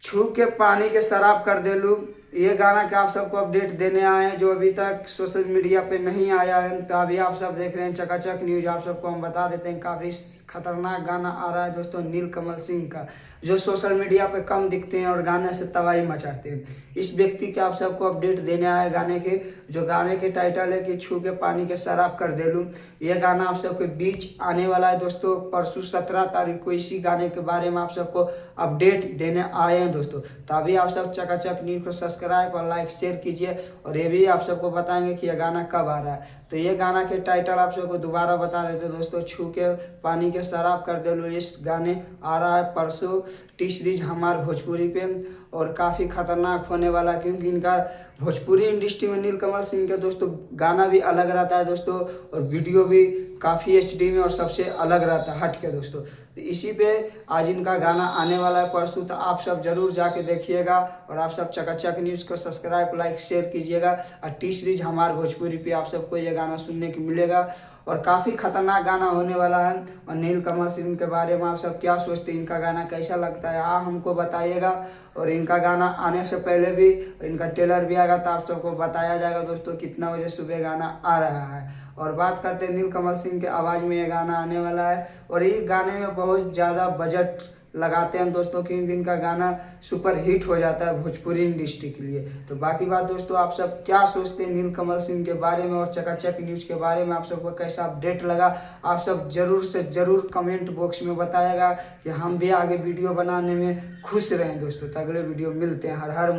छू के पानी के शराब कर दे लू, ये गाना का आप सबको अपडेट देने आए हैं जो अभी तक सोशल मीडिया पे नहीं आया है। तो अभी आप सब देख रहे हैं चकाचक न्यूज। आप सबको हम बता देते हैं काफ़ी खतरनाक गाना आ रहा है दोस्तों नीलकमल सिंह का, जो सोशल मीडिया पे कम दिखते हैं और गाने से तबाही मचाते हैं। इस व्यक्ति के आप सबको अपडेट देने आए गाने के, जो गाने के टाइटल है कि छू के पानी के शराब कर दे लूँ। ये गाना आप सबके बीच आने वाला है दोस्तों परसों 17 तारीख को। इसी गाने के बारे में आप सबको अपडेट देने आए हैं दोस्तों। तो अभी आप सब चकाचक न्यूज को सब्सक्राइब और लाइक शेयर कीजिए, और ये भी आप सबको बताएंगे कि यह गाना कब आ रहा है। तो ये गाना के टाइटल आप सबको दोबारा बता देते दोस्तों, छू के पानी के शराब कर दे लो। इस गाने आ रहा है परसों टी सीरीज हमार भोजपुरी पे, और काफ़ी खतरनाक होने वाला, क्योंकि इनका भोजपुरी इंडस्ट्री में नीलकमल सिंह का दोस्तों गाना भी अलग रहता है दोस्तों, और वीडियो भी काफ़ी HD में और सबसे अलग रहता है हट के दोस्तों। तो इसी पे आज इनका गाना आने वाला है परसों। तो आप सब जरूर जाके देखिएगा, और आप सब चकाचक न्यूज़ को सब्सक्राइब लाइक शेयर कीजिएगा। और टी सीरीज हमार भोजपुरी पे आप सबको ये गाना सुनने को मिलेगा, और काफ़ी खतरनाक गाना होने वाला है। और नीलकमल सिंह के बारे में आप सब क्या सोचते हैं, इनका गाना कैसा लगता है हमको बताइएगा। और इनका गाना आने से पहले भी इनका ट्रेलर भी आएगा, तो आप सबको बताया जाएगा दोस्तों कितना बजे सुबह गाना आ रहा है। और बात करते हैं नीलकमल सिंह के आवाज़ में ये गाना आने वाला है, और ये गाने में बहुत ज़्यादा बजट लगाते हैं दोस्तों, क्योंकि इनका गाना सुपर हिट हो जाता है भोजपुरी इंडस्ट्री के लिए। तो बाकी बात दोस्तों, आप सब क्या सोचते हैं नीलकमल सिंह के बारे में और चकाचक न्यूज़ के बारे में, आप सबको कैसा अपडेट लगा, आप सब जरूर से जरूर कमेंट बॉक्स में बताएगा, कि हम भी आगे वीडियो बनाने में खुश रहें दोस्तों। तो अगले वीडियो मिलते हैं। हर हर